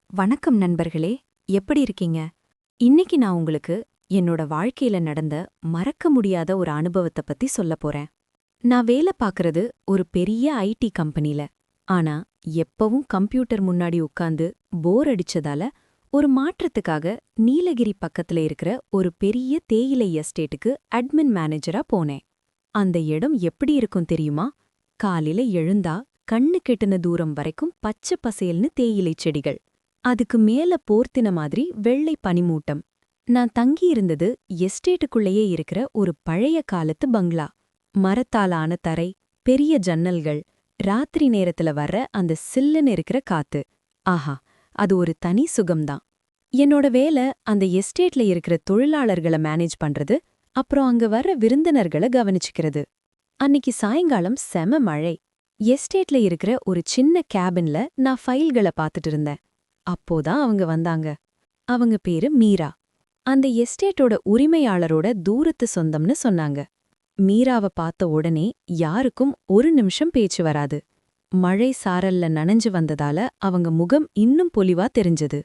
வணக்கம் நண்பர்களே, எப்படி இருக்கீங்க? இன்னைக்கு நான் உங்களுக்கு என்னோட வாழ்க்கையில நடந்த மறக்க முடியாத ஒரு அனுபவத்த பத்தி சொல்லப் போறேன். நான் வேலை பார்க்கறது ஒரு பெரிய ஐடி கம்பெனில. ஆனா எப்பவும் கம்ப்யூட்டர் முன்னாடி உட்கார்ந்து போர் அடிச்சதால ஒரு மாற்றத்துக்காக நீலகிரி பக்கத்துல இருக்கிற ஒரு பெரிய தேயிலை எஸ்டேட்டுக்கு அட்மின் மேனேஜரா போனேன். அந்த இடம் எப்படி இருக்கும் தெரியுமா? காலையில எழுந்தா கண்ணு கெட்டுன தூரம் வரைக்கும் பச்சை பசேல்னு தேயிலை செடிகள். அதுக்கு மேல போர்த்தின மாதிரி வெள்ளை பனிமூட்டம். நான் தங்கியிருந்தது எஸ்டேட்டுக்குள்ளேயே இருக்கிற ஒரு பழைய காலத்து பங்களா. மரத்தால ஆன தரை, பெரிய ஜன்னல்கள், ராத்திரி நேரத்துல வர்ற அந்த சில்லுன்னு இருக்கிற காத்து. ஆஹா, அது ஒரு தனி சுகம்தான். என்னோட வேலை அந்த எஸ்டேட்ல இருக்கிற தொழிலாளர்களை மேனேஜ் பண்றது, அப்புறம் அங்க வர்ற விருந்தினர்களை கவனிச்சுக்கிறது. அன்னிக்கு சாயங்காலம் செம மழை. எஸ்டேட்ல இருக்கிற ஒரு சின்ன கேபின்ல நான் ஃபைல்களை பார்த்துட்டு இருந்தேன். அப்போதான் அவங்க வந்தாங்க. அவங்க பேரு மீரா. அந்த எஸ்டேட்டோட உரிமையாளரோட தூரத்து சொந்தம்னு சொன்னாங்க. மீராவ பார்த்த உடனே யாருக்கும் ஒரு நிமிஷம் பேச்சு வராது. மழை சாரல்ல நனைஞ்சு வந்ததால அவங்க முகம் இன்னும் பொலிவா தெரிஞ்சது.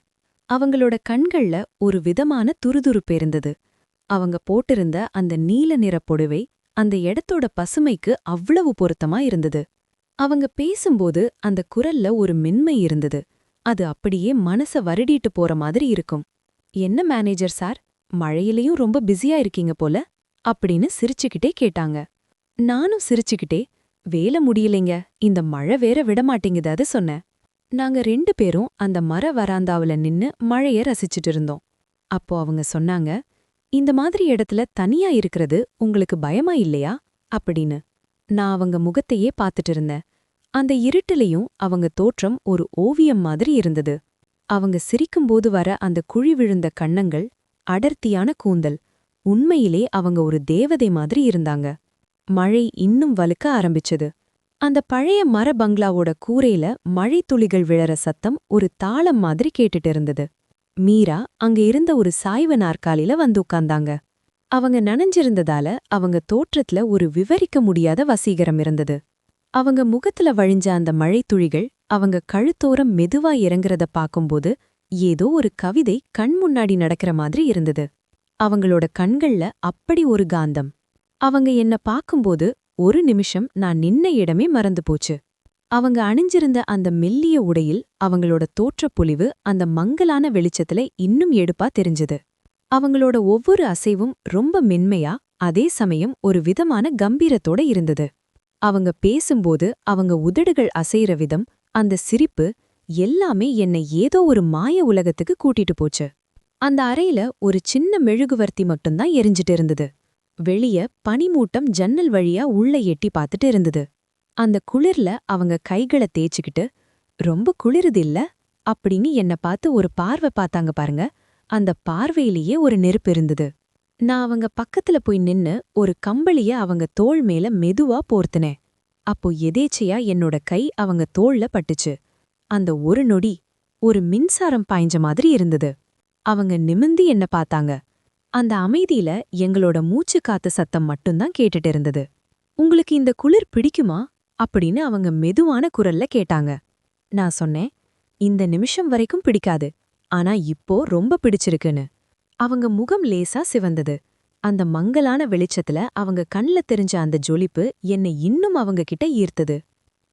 அவங்களோட கண்கள்ல ஒரு விதமான துருதுருப்பு இருந்தது. அவங்க போட்டிருந்த அந்த நீல நிற புடவை அந்த இடத்தோட பசுமைக்கு அவ்வளவு பொருத்தமா இருந்தது. அவங்க பேசும்போது அந்த குரல்ல ஒரு மென்மை இருந்தது. அது அப்படியே மனச வருடிட்டு போற மாதிரி இருக்கும். என்ன மேனேஜர் சார், மழையிலயும் ரொம்ப பிஸியா இருக்கீங்க போல அப்படின்னு சிரிச்சுக்கிட்டே கேட்டாங்க. நானும் சிரிச்சுக்கிட்டே, வேலை முடியலைங்க, இந்த மழை வேற விடமாட்டேங்குது சொன்னேன். நாங்க 2 பேரும் அந்த மர வராந்தாவுல நின்னு மழைய ரசிச்சுட்டு இருந்தோம். அப்போ அவங்க சொன்னாங்க, இந்த மாதிரி இடத்துல தனியா இருக்கிறது உங்களுக்கு பயமா இல்லையா அப்படின்னு. நான் அவங்க முகத்தையே பார்த்துட்டு இருந்தேன். அந்த இருட்டிலையும் அவங்க தோற்றம் ஒரு ஓவியம் மாதிரி இருந்தது. அவங்க சிரிக்கும்போது வர அந்த குழி விழுந்த கன்னங்கள், அடர்த்தியான கூந்தல், உண்மையிலே அவங்க ஒரு தேவதை மாதிரி இருந்தாங்க. மழை இன்னும் வலுக்க ஆரம்பிச்சது. அந்த பழைய மர பங்களாவோட கூரையில மழை துளிகள் விழற சத்தம் ஒரு தாளம் மாதிரி கேட்டுட்டு இருந்தது. மீரா அங்க இருந்த ஒரு சாய்வு நாற்காலில வந்து உட்கார்ந்தாங்க. அவங்க நனைஞ்சிருந்ததால அவங்க தோற்றத்துல ஒரு விவரிக்க முடியாத வசீகரம் இருந்தது. அவங்க முகத்துல வழிஞ்ச அந்த மழைத்துளிகள் அவங்க கழுத்தோரம் மெதுவா இறங்குறத பாக்கும்போது ஏதோ ஒரு கவிதை கண் முன்னாடி நடக்கிற மாதிரி இருந்தது. அவங்களோட கண்கள்ல அப்படி ஒரு காந்தம். அவங்க என்ன பாக்கும்போது ஒரு நிமிஷம் நான் நின்ன இடமே மறந்து போச்சு. அவங்க அணிஞ்சிருந்த அந்த மெல்லிய உடையில் அவங்களோட தோற்றப்பொலிவு அந்த மங்கலான வெளிச்சத்துல இன்னும் எடுப்பா தெரிஞ்சது. அவங்களோட ஒவ்வொரு அசைவும் ரொம்ப மென்மையா, அதே சமயம் ஒரு விதமான கம்பீரத்தோட இருந்தது. அவங்க பேசும்போது அவங்க உதடுகள் அசைற விதம், அந்த சிரிப்பு எல்லாமே என்னை ஏதோ ஒரு மாய உலகத்துக்கு கூட்டிட்டு போச்சு. அந்த அறையில ஒரு சின்ன மெழுகுவர்த்தி மட்டும்தான் எரிஞ்சிட்டு இருந்தது. வெளிய பனிமூட்டம் ஜன்னல் வழியா உள்ள எட்டி பார்த்துட்டு இருந்தது. அந்த குளிர்ல அவங்க கைகளை தேய்ச்சிக்கிட்டு, ரொம்ப குளிருது இல்ல அப்படின்னு என்ன பார்த்து ஒரு பார்வை பார்த்தாங்க பாருங்க. அந்த பார்வையிலேயே ஒரு நெருப்பு இருந்தது. நான் அவங்க பக்கத்துல போய் நின்னு ஒரு கம்பளிய அவங்க தோள் மேல மெதுவா போர்த்தினேன். அப்போ எதேச்சையா என்னோட கை அவங்க தோள்ல பட்டுச்சு. அந்த ஒரு நொடி ஒரு மின்சாரம் பாய்ஞ்ச மாதிரி இருந்தது. அவங்க நிமிர்ந்து என்ன பார்த்தாங்க. அந்த அமைதியில எங்களோட மூச்சு காத்து சத்தம் மட்டும்தான் கேட்டுட்டு இருந்தது. உங்களுக்கு இந்த குளிர் பிடிக்குமா அப்படின்னு அவங்க மெதுவான குரல்ல கேட்டாங்க. நான் சொன்னேன், இந்த நிமிஷம் வரைக்கும் பிடிக்காது, ஆனா இப்போ ரொம்ப பிடிச்சிருக்குன்னு. அவங்க முகம் லேசா சிவந்தது. அந்த மங்கலான வெளிச்சத்துல அவங்க கண்ல தெரிஞ்ச அந்த ஜொலிப்பு என்னை இன்னும் அவங்க கிட்ட ஈர்த்தது.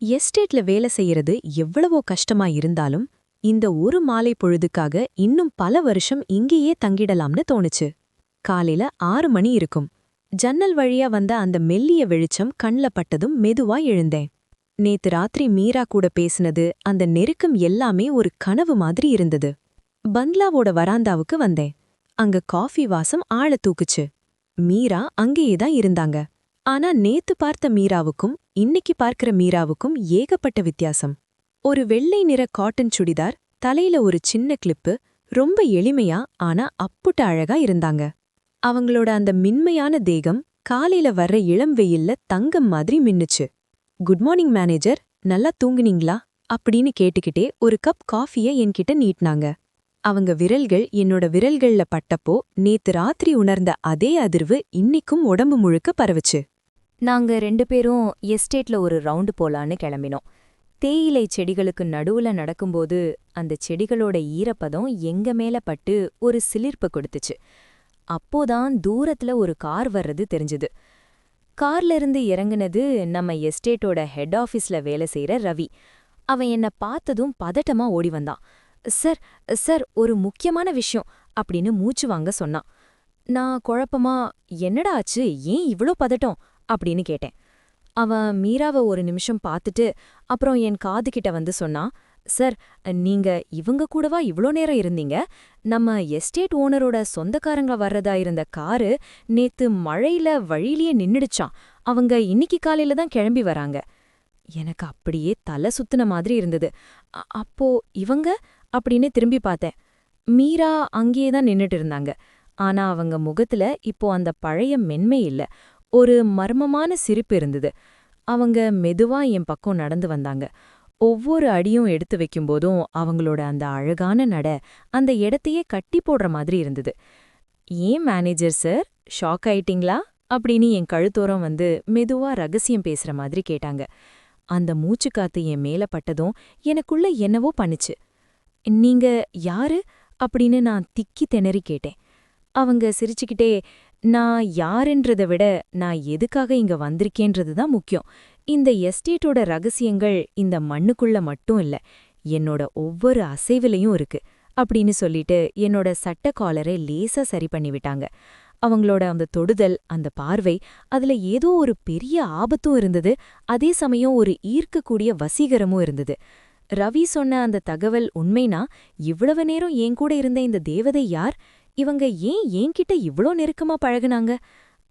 எஸ்டேட்ல வேலை செய்யறது எவ்வளவோ கஷ்டமா இருந்தாலும் இந்த ஒரு மாலை பொழுதுக்காக இன்னும் பல வருஷம் இங்கேயே தங்கிடலாம்னு தோணுச்சு. காலையில 6 மணி இருக்கும். ஜன்னல் வழியா வந்த அந்த மெல்லிய வெளிச்சம் கண்ல பட்டதும் மெதுவா எழுந்தேன். நேத்து ராத்திரி மீரா கூட பேசினது, அந்த நெருக்கம் எல்லாமே ஒரு கனவு மாதிரி இருந்தது. பங்களாவோட வராந்தாவுக்கு வந்தேன். அங்க காஃபி வாசம் ஆள தூக்குச்சு. மீரா அங்கேயேதான் இருந்தாங்க. ஆனா நேத்து பார்த்த மீராவுக்கும் இன்னைக்கு பார்க்கிற மீராவுக்கும் ஏகப்பட்ட வித்தியாசம். ஒரு வெள்ளை நிற காட்டன் சுடிதார், தலையில ஒரு சின்ன கிளிப்பு, ரொம்ப எளிமையா ஆனா அப்புட்ட அழகா இருந்தாங்க. அவங்களோட அந்த மின்மையான தேகம் காலையில வர்ற இளம் வெயில்ல தங்கம் மாதிரி மின்னுச்சு. குட் மார்னிங் மேனேஜர், நல்லா தூங்குனீங்களா அப்படின்னு கேட்டுக்கிட்டே ஒரு கப் காஃபிய என்கிட்ட நீட்டினாங்க. அவங்க விரல்கள் என்னோட விரல்கள்ல பட்டப்போ நேத்து ராத்திரி உணர்ந்த அதே அதிர்வு இன்னிக்கும் உடம்பு முழுக்க பரவுச்சு. நாங்க 2 பேரும் எஸ்டேட்ல ஒரு ரவுண்டு போலான்னு கிளம்பினோம். தேயிலை செடிகளுக்கு நடுவுல நடக்கும்போது அந்த செடிகளோட ஈரப்பதம் எங்க மேல பட்டு ஒரு சிலிர்ப்பு கொடுத்துச்சு. அப்போதான் தூரத்துல ஒரு கார் வர்றது தெரிஞ்சுது. கார்ல இருந்து இறங்குனது நம்ம எஸ்டேட்டோட ஹெட் ஆஃபீஸ்ல வேலை செய்யற ரவி. அவன் என்ன பார்த்ததும் பதட்டமா ஓடி வந்தான். சார் சார், ஒரு முக்கியமான விஷயம் அப்படின்னு மூச்சு வாங்க சொன்னான். நான் குழப்பமா, என்னடா ஆச்சு, ஏன் இவ்ளோ பதட்டம் அப்படின்னு கேட்டேன். அவன் மீராவ ஒரு நிமிஷம் பார்த்துட்டு அப்புறம் என் காதுகிட்ட வந்து சொன்னான். சார், நீங்க இவங்க கூடவா இவ்ளோ நேரம் இருந்தீங்க? நம்ம எஸ்டேட் ஓனரோட சொந்தக்காரங்க வர்றதா இருந்த காரு நேத்து மழையில வழியிலேயே நின்னுடுச்சாம். அவங்க இன்னிக்கு காலையில தான் கிளம்பி வராங்க. எனக்கு அப்படியே தலை சுத்துன மாதிரி இருந்தது. அப்போ இவங்க அப்படின்னு திரும்பி பார்த்தேன். மீரா அங்கேயே தான் நின்னுட்டு இருந்தாங்க. ஆனா அவங்க முகத்துல இப்போ அந்த பழைய மென்மை இல்ல, ஒரு மர்மமான சிரிப்பு இருந்தது. அவங்க மெதுவா என் பக்கம் நடந்து வந்தாங்க. ஒவ்வொரு அடியும் எடுத்து வைக்கும்போதும் அவங்களோட அந்த அழகான நட அந்த இடத்தையே கட்டி போடுற மாதிரி இருந்தது. ஏன் மேனேஜர் சார், ஷாக் ஆயிட்டீங்களா அப்படின்னு என் கழுத்தோரம் வந்து மெதுவா ரகசியம் பேசுற மாதிரி கேட்டாங்க. அந்த மூச்சுக்காத்து என் மேல பட்டதும் எனக்குள்ள என்னவோ பண்ணுச்சு. நீங்க யாரு அப்படின்னு நான் திக்கி திணறி கேட்டேன். அவங்க சிரிச்சுக்கிட்டே, நான் யாருன்றதை விட நான் எதுக்காக இங்க வந்திருக்கேன்றது தான் முக்கியம். இந்த எஸ்டேட்டோட ரகசியங்கள் இந்த மண்ணுக்குள்ள மட்டும் இல்ல, என்னோட ஒவ்வொரு அசைவிலையும் இருக்கு அப்படின்னு சொல்லிட்டு என்னோட சட்ட காலரை லேசா சரி பண்ணி விட்டாங்க. அவங்களோட அந்த தொடுதல், அந்த பார்வை, அதுல ஏதோ ஒரு பெரிய ஆபத்தும் இருந்தது, அதே சமயம் ஒரு ஈர்க்கக்கூடிய வசீகரமும் இருந்தது. ரவி சொன்ன அந்த தகவல் உண்மைனா, இவ்வளவு நேரம் என் கூட இருந்த இந்த தேவதை யார்? இவங்க ஏன் என்கிட்ட இவ்ளோ நெருக்கமா பழகுனாங்க?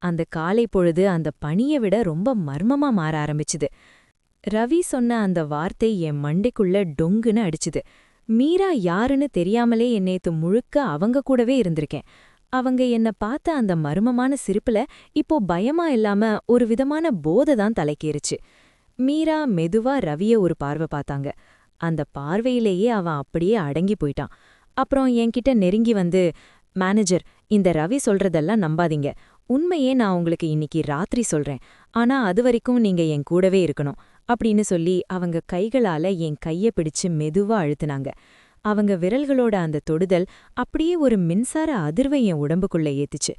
அந்த காலை பொழுது அந்த பனியை விட ரொம்ப மர்மமா மாற ஆரம்பிச்சுது. ரவி சொன்ன அந்த வார்த்தை என் மண்டைக்குள்ள டொங்குன்னு அடிச்சுது. மீரா யாருன்னு தெரியாமலே நேத்து முழுக்க அவங்க கூடவே இருந்திருக்கேன். அவங்க என்ன பார்த்த அந்த மர்மமான சிரிப்புல இப்போ பயமா இல்லாம ஒரு விதமான போதை தான் தலைக்கேறுச்சு. மீரா மெதுவா ரவிய ஒரு பார்வை பார்த்தாங்க. அந்த பார்வையிலேயே அவன் அப்படியே அடங்கி போயிட்டான். அப்புறம் என்கிட்ட நெருங்கி வந்து, மேனேஜர், இந்த ரவி சொல்றதெல்லாம் நம்பாதீங்க. உண்மையே நான் உங்களுக்கு இன்னைக்கு ராத்திரி சொல்றேன். ஆனா அது வரைக்கும் நீங்க என் கூடவே இருக்கணும் அப்படின்னு சொல்லி அவங்க கைகளால என் கைய பிடிச்சு மெதுவா அழுத்துனாங்க. அவங்க விரல்களோட அந்த தொடுதல் அப்படியே ஒரு மின்சார அதிர்வை என் உடம்புக்குள்ள ஏத்துச்சு.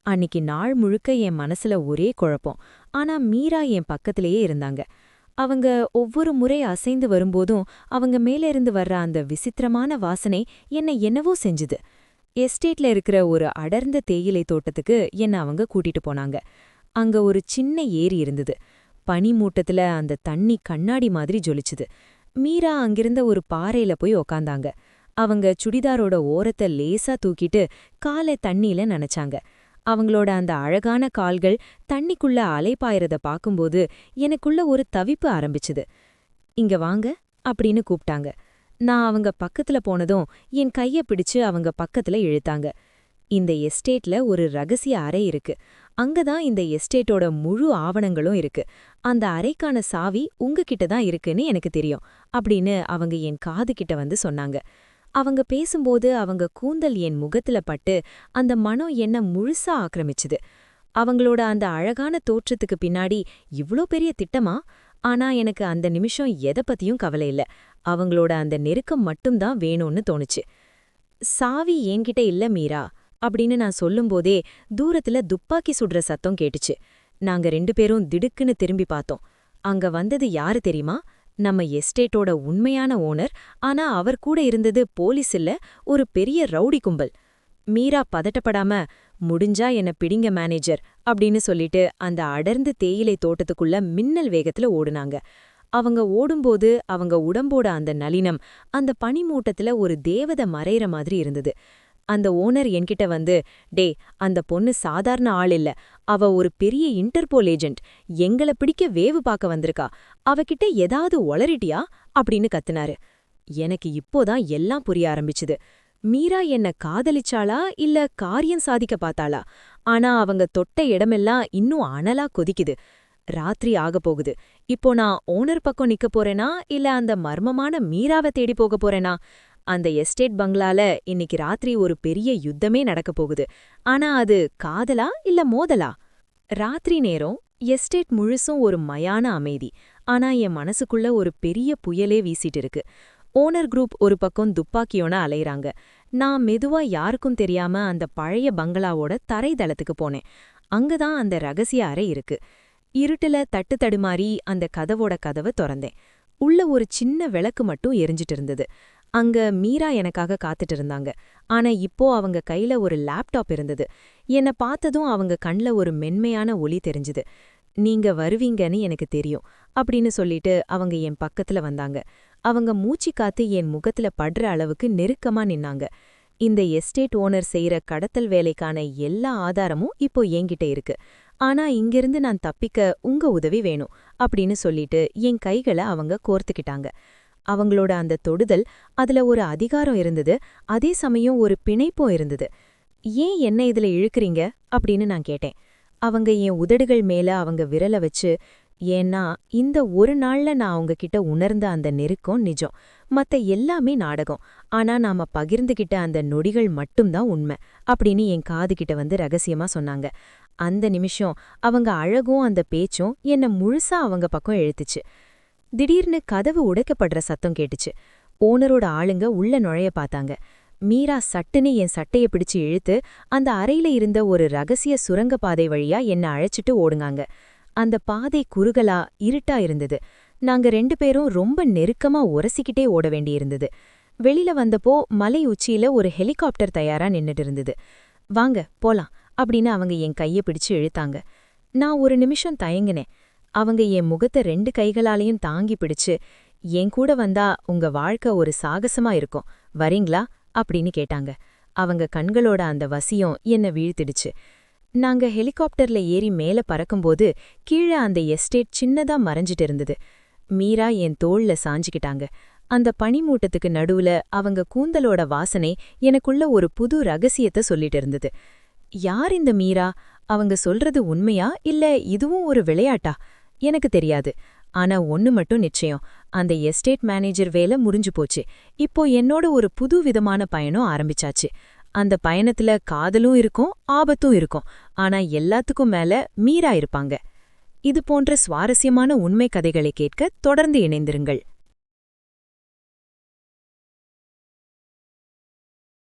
அன்னிக்கு நாள் முழுக்க என் மனசுல ஒரே குழப்பம். ஆனா மீரா என் பக்கத்திலேயே இருந்தாங்க. அவங்க ஒவ்வொரு முறை அசைந்து வரும்போதும் அவங்க மேலிருந்து வர்ற அந்த விசித்திரமான வாசனை என்னை என்னவோ செஞ்சுது. எஸ்டேட்ல இருக்கிற ஒரு அடர்ந்த தேயிலை தோட்டத்துக்கு என்ன அவங்க கூட்டிட்டு போனாங்க. அங்க ஒரு சின்ன ஏரி இருந்தது. பனி மூட்டத்துல அந்த தண்ணி கண்ணாடி மாதிரி ஜொலிச்சுது. மீரா அங்கிருந்த ஒரு பாறையில போய் உக்காந்தாங்க. அவங்க சுடிதாரோட ஓரத்தை லேசா தூக்கிட்டு காலை தண்ணியில நனைச்சாங்க. அவங்களோட அந்த அழகான கால்கள் தண்ணிக்குள்ள அலைப்பாயறத பாக்கும்போது எனக்குள்ள ஒரு தவிப்பு ஆரம்பிச்சுது. இங்க வாங்க அப்படின்னு கூப்பிட்டாங்க. நான் அவங்க பக்கத்துல போனதும் என் கைய பிடிச்சு அவங்க பக்கத்துல இழுத்தாங்க. இந்த எஸ்டேட்ல ஒரு ரகசிய அறை இருக்கு. அங்கதான் இந்த எஸ்டேட்டோட முழு ஆவணங்களும் இருக்கு. அந்த அறைக்கான சாவி உங்ககிட்ட தான் இருக்குன்னு எனக்கு தெரியும் அப்படின்னு அவங்க என் காது கிட்ட வந்து சொன்னாங்க. அவங்க பேசும்போது அவங்க கூந்தல் என் முகத்துல பட்டு அந்த மனம் என்ன முழுசா ஆக்கிரமிச்சுது. அவங்களோட அந்த அழகான தோற்றத்துக்கு பின்னாடி இவ்ளோ பெரிய திட்டமா? ஆனா எனக்கு அந்த நிமிஷம் எதை பத்தியும் கவலை இல்ல. அவங்களோட அந்த நெருக்கம் மட்டும்தான் வேணும்னு தோணுச்சு. சாவி என்கிட்ட இல்ல மீரா அப்படின்னு நான் சொல்லும்போதே தூரத்துல துப்பாக்கி சுடுற சத்தம் கேட்டுச்சு. நாங்க 2 பேரும் திடுக்குன்னு திரும்பி பார்த்தோம். அங்க வந்தது யாரு தெரியுமா? நம்ம எஸ்டேட்டோட உண்மையான ஓனர். ஆனா அவர் கூட இருந்தது போலீஸ் இல்ல, ஒரு பெரிய ரவுடி கும்பல். மீரா பதட்டப்படாம, முடிஞ்சா என்ன பிடிங்க மேனேஜர் அப்படின்னு சொல்லிட்டு அந்த அடர்ந்து தேயிலை தோட்டத்துக்குள்ள மின்னல் வேகத்துல ஓடுனாங்க. அவங்க ஓடும்போது அவங்க உடம்போட அந்த நளினம் அந்த பனிமூட்டத்துல ஒரு தேவதை மறையிற மாதிரி இருந்தது. அந்த ஓனர் என்கிட்ட வந்து, டே, அந்த பொண்ணு சாதாரண ஆள் இல்ல, அவ ஒரு பெரிய இன்டர்போல் ஏஜென்ட், எங்கள பிடிக்க வேவு பார்க்க வந்திருக்கா, அவகிட்ட ஏதாவது ஒளறிட்டியா அப்படின்னு கத்துனாரு. எனக்கு இப்போதான் எல்லாம் புரிய ஆரம்பிச்சுது. மீரா என்ன காதலிச்சாளா இல்ல காரியம் சாதிக்க பார்த்தாளா? ஆனா அவங்க தொட்ட இடமெல்லாம் இன்னும் அனலா கொதிக்குது. ராத்திரி ஆகப் போகுது. இப்போ நான் ஓனர் பக்கம் நிக்க போறேனா இல்ல அந்த மர்மமான மீராவை தேடி போக போறேனா? அந்த எஸ்டேட் பங்களால இன்னைக்கு ராத்திரி ஒரு பெரிய யுத்தமே நடக்கப் போகுது. ஆனா அது காதலா இல்ல மோதலா? ராத்திரி நேரம் எஸ்டேட் முழுசும் ஒரு மயான அமைதி. ஆனா என் மனசுக்குள்ள ஒரு பெரிய புயலே வீசிட்டு இருக்கு. ஓனர் குரூப் ஒரு பக்கம் துப்பாக்கியோட அலையறாங்க. நான் மெதுவா யாருக்கும் தெரியாம அந்த பழைய பங்களாவோட தரைதளத்துக்கு போனேன். அங்கதான் அந்த ரகசிய அறை இருக்கு. இருட்டுல தட்டு தடுமாறி அந்த கதவோட கதவை தொறந்தேன். உள்ள ஒரு சின்ன விளக்கு மட்டும் எரிஞ்சிட்டு இருந்தது. அங்க மீரா எனக்காக காத்துட்டு இருந்தாங்க. ஆனா இப்போ அவங்க கையில ஒரு லேப்டாப் இருந்தது. என்ன பார்த்ததும் அவங்க கண்ல ஒரு மென்மையான ஒளி தெரிஞ்சுது. நீங்க வருவீங்கன்னு எனக்கு தெரியும் அப்படின்னு சொல்லிட்டு அவங்க என் பக்கத்துல வந்தாங்க. அவங்க மூச்சு காத்து என் முகத்துல படுற அளவுக்கு நெருக்கமா நின்னாங்க. இந்த எஸ்டேட் ஓனர் செய்யற கடத்தல் வேலைக்கான எல்லா ஆதாரமும் இப்போ என்கிட்ட இருக்கு. ஆனா இங்கிருந்து நான் தப்பிக்க உங்க உதவி வேணும் அப்படின்னு சொல்லிட்டு என் கைகளை அவங்க கோர்த்துக்கிட்டாங்க. அவங்களோட அந்த தொடுதல், அதுல ஒரு அதிகாரம் இருந்தது, அதே சமயம் ஒரு பிணைப்பும் இருந்தது. ஏன் என்ன இதுல இழுக்கறீங்க அப்படின்னு நான் கேட்டேன். அவங்க என் உதடுகள் மேல அவங்க விரல வச்சு, ஏன்னா இந்த ஒரு நாள்ல நான் அவங்க கிட்ட உணர்ந்த அந்த நெருக்கம் நிஜம், மத்த எல்லாமே நாடகம், ஆனா நாம பகிர்ந்துகிட்ட அந்த நொடிகள் மட்டும்தான் உண்மை அப்படின்னு என் காது கிட்ட வந்து ரகசியமா சொன்னாங்க. அந்த நிமிஷம் அவங்க அழகும் அந்த பேச்சும் என்ன முழுசா அவங்க பக்கம் இழுத்துச்சு. திடீர்னு கதவு உடைக்கப்படுற சத்தம் கேட்டுச்சு. ஓனரோட ஆளுங்க உள்ள நுழைய பார்த்தாங்க. மீரா சட்டுன்னு என் சட்டைய பிடிச்சு இழுத்து அந்த அறையில இருந்த ஒரு ரகசிய சுரங்க பாதை வழியா என்ன அழைச்சிட்டு ஓடுங்காங்க. அந்த பாதை குறுகலா இருட்டா இருந்தது. நாங்க 2 பேரும் ரொம்ப நெருக்கமா உரசிக்கிட்டே ஓட வேண்டியிருந்தது. வெளியில வந்தப்போ மலை உச்சியில ஒரு ஹெலிகாப்டர் தயாரா நின்னுட்டு இருந்தது. வாங்க போலாம் அப்படின்னு அவங்க என் கைய பிடிச்சு இழுத்தாங்க. நான் ஒரு நிமிஷம் தயங்கினேன். அவங்க என் முகத்தை 2 கைகளாலையும் தாங்கி பிடிச்சு, என் கூட வந்தா உங்க வாழ்க்கை ஒரு சாகசமா இருக்கும், வரீங்களா அப்படின்னு கேட்டாங்க. அவங்க கண்களோட அந்த வசியம் என்ன வீழ்த்திடுச்சு. நாங்க ஹெலிகாப்டர்ல ஏறி மேல பறக்கும்போது கீழே அந்த எஸ்டேட் சின்னதா மறைஞ்சிட்டு இருந்தது. மீரா என் தோள்ல சாஞ்சிக்கிட்டாங்க. அந்த பனிமூட்டத்துக்கு நடுவுல அவங்க கூந்தலோட வாசனை எனக்குள்ள ஒரு புது ரகசியத்தை சொல்லிட்டு இருந்தது. யார் இந்த மீரா? அவங்க சொல்றது உண்மையா இல்ல இதுவும் ஒரு விளையாட்டா? எனக்கு தெரியாது. ஆனா ஒன்னு மட்டும் நிச்சயம், அந்த எஸ்டேட் மேனேஜர் வேலை முடிஞ்சு போச்சு. இப்போ என்னோட ஒரு புது விதமான பயணம் ஆரம்பிச்சாச்சு. அந்த பயணத்துல காதலும் இருக்கும், ஆபத்தும் இருக்கும். ஆனா எல்லாத்துக்கும் மேல மீரா இருப்பாங்க. இது போன்ற சுவாரஸ்யமான உண்மை கதைகளை கேட்க தொடர்ந்து இணைந்திருங்கள்.